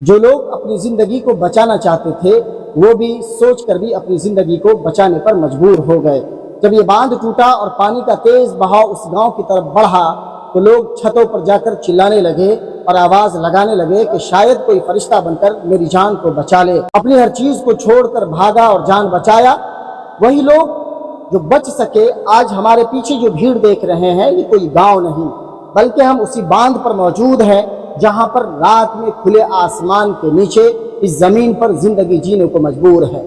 جو لوگ اپنی زندگی کو بچانا چاہتے تھے وہ بھی سوچ کر بھی اپنی زندگی کو بچانے پر مجبور ہو گئے۔ جب یہ باندھ ٹوٹا اور پانی کا تیز بہاؤ اس گاؤں کی طرف بڑھا تو لوگ چھتوں پر جا کر چلانے لگے اور آواز لگانے لگے کہ شاید کوئی فرشتہ بن کر میری جان کو بچا لے۔ اپنی ہر چیز کو چھوڑ کر بھاگا اور جان بچایا۔ وہی لوگ جو بچ سکے، آج ہمارے پیچھے جو بھیڑ دیکھ رہے ہیں یہ کوئی گاؤں نہیں بلکہ ہم اسی باندھ پر موجود ہیں جہاں پر رات میں کھلے آسمان کے نیچے اس زمین پر زندگی جینے کو مجبور ہے۔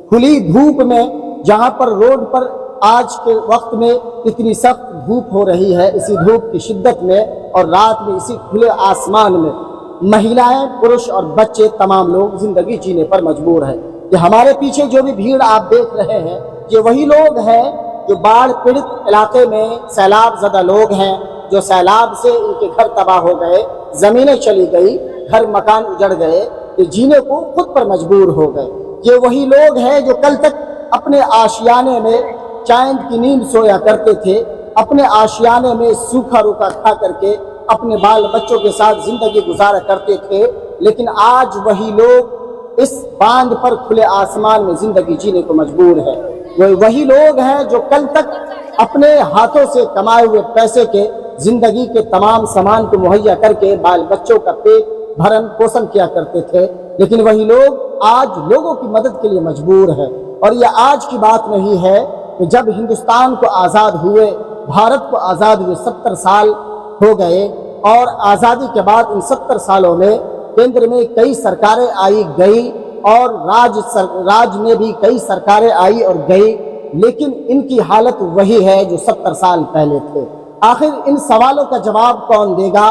کھلی دھوپ میں، جہاں پر روڈ پر آج کے وقت میں اتنی سخت دھوپ ہو رہی ہے، اسی دھوپ کی شدت میں اور رات میں اسی کھلے آسمان میں مہیلائیں، پروش اور بچے تمام لوگ زندگی جینے پر مجبور ہیں۔ کہ ہمارے پیچھے جو بھی بھیڑ آپ دیکھ رہے ہیں یہ وہی لوگ ہیں جو باڑھ پیڑت علاقے میں سیلاب زدہ لوگ ہیں، جو سیلاب سے ان کے گھر تباہ ہو گئے، زمینیں چلی گئی، گھر مکان اجڑ گئے، یہ جینے کو خود پر مجبور ہو گئے۔ یہ وہی لوگ ہیں جو کل تک اپنے آشیانے میں چاند کی نیند سویا کرتے تھے، اپنے آشیانے میں سوکھا روکھا کھا کر کے اپنے بال بچوں کے ساتھ زندگی گزارا کرتے تھے، لیکن آج وہی لوگ اس باندھ پر کھلے آسمان میں زندگی جینے کو مجبور ہے۔ وہی لوگ ہیں جو کل تک اپنے ہاتھوں سے کمائے ہوئے پیسے کے زندگی کے تمام سامان کو مہیا کر کے بال بچوں کا پیٹ بھرن پوشن کیا کرتے تھے، لیکن وہی لوگ آج لوگوں کی مدد کے لیے مجبور ہے۔ اور یہ آج کی بات نہیں ہے کہ جب ہندوستان کو آزاد ہوئے، بھارت کو آزاد ہوئے 70 سال ہو گئے، اور آزادی کے بعد ان 70 سالوں میں کیندر میں کئی سرکاریں آئی گئی اور راج میں بھی کئی سرکاریں آئی اور گئی، لیکن ان کی حالت وہی ہے جو 70 سال پہلے تھے۔ آخر ان سوالوں کا جواب کون دے گا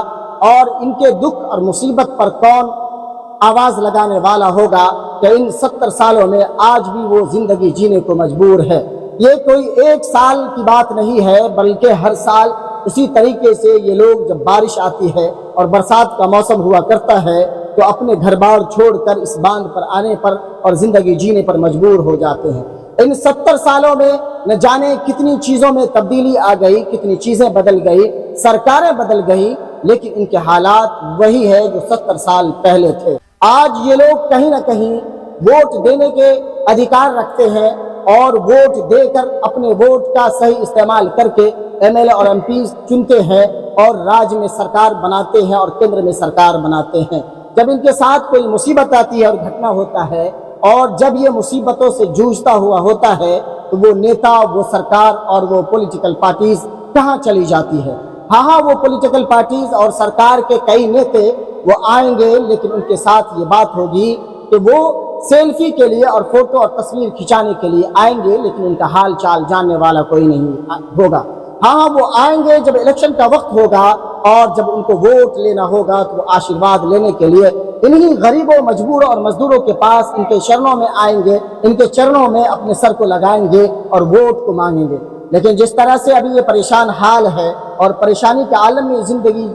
اور ان کے دکھ اور مصیبت پر کون آواز لگانے والا ہوگا کہ ان 70 سالوں میں آج بھی وہ زندگی جینے کو مجبور ہے؟ یہ کوئی ایک سال کی بات نہیں ہے بلکہ ہر سال اسی طریقے سے یہ لوگ جب بارش آتی ہے اور برسات کا موسم ہوا کرتا ہے تو اپنے گھر بار چھوڑ کر اس باندھ پر آنے پر اور زندگی جینے پر مجبور ہو جاتے ہیں۔ ان 70 سالوں میں نہ جانے کتنی چیزوں میں تبدیلی آ گئی، کتنی چیزیں بدل گئی، سرکاریں بدل گئی، لیکن ان کے حالات وہی ہے جو 70 سال پہلے تھے۔ آج یہ لوگ کہیں نہ کہیں ووٹ دینے کے ادھیکار رکھتے ہیں اور ووٹ دے کر اپنے ووٹ کا صحیح استعمال کر کے ایم ایل اے اور ایم پی چنتے ہیں اور راج میں سرکار بناتے ہیں اور کیندر میں سرکار بناتے ہیں۔ جب ان کے ساتھ کوئی مصیبت آتی ہے اور گھٹنا ہوتا ہے اور جب یہ مصیبتوں سے جوجھتا ہوا ہوتا ہے تو وہ نیتا، وہ سرکار اور وہ پولیٹیکل پارٹیز کہاں چلی جاتی ہے؟ ہاں وہ پولیٹیکل پارٹیز اور سرکار کے کئی نیتے وہ آئیں گے، لیکن ان کے ساتھ یہ بات ہوگی کہ وہ سیلفی کے لیے اور فوٹو اور تصویر کھنچانے کے لیے آئیں گے، لیکن ان کا حال چال جاننے والا کوئی نہیں ہوگا۔ ہاں وہ آئیں گے جب الیکشن کا وقت ہوگا اور جب ان کو ووٹ لینا ہوگا تو وہ آشیرواد لینے کے لیے انہی غریبوں، مجبوروں اور مزدوروں کے پاس ان کے چرنوں میں آئیں گے، ان کے چرنوں میں اپنے سر کو لگائیں گے اور ووٹ کو مانگیں گے۔ لیکن جس طرح سے ابھی یہ پریشان حال ہے اور پریشانی کے عالم میں زندگی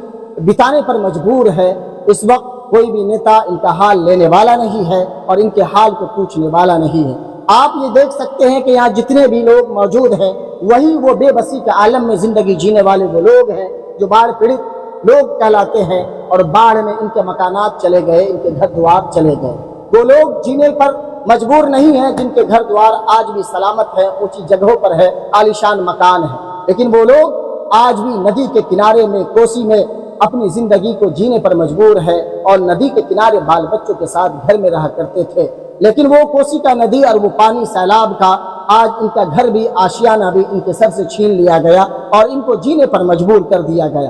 بتانے پر مجبور ہے، اس وقت کوئی بھی نیتا ان کا حال لینے والا نہیں ہے اور ان کے حال کو پوچھنے والا نہیں ہے۔ آپ یہ دیکھ سکتے ہیں کہ یہاں جتنے بھی لوگ موجود ہیں وہی وہ بے بسی کے عالم میں زندگی جینے والے وہ لوگ ہیں جو باڑھ پیڑت لوگ کہلاتے ہیں اور باڑھ میں ان کے مکانات چلے گئے، ان کے گھر دوار چلے گئے۔ وہ لوگ جینے پر مجبور نہیں ہیں جن کے گھر دوار آج بھی سلامت ہے، اونچی جگہوں پر ہے، عالیشان مکان ہے، لیکن وہ لوگ آج بھی ندی کے کنارے میں، کوسی میں اپنی زندگی کو جینے پر مجبور ہے اور ندی کے کنارے بال بچوں کے ساتھ گھر میں رہا کرتے تھے، لیکن وہ کوسی کا ندی اور وہ پانی سیلاب کا آج ان کا گھر بھی، آشیانہ بھی ان کے سر سے چھین لیا گیا اور ان کو جینے پر مجبور کر دیا گیا۔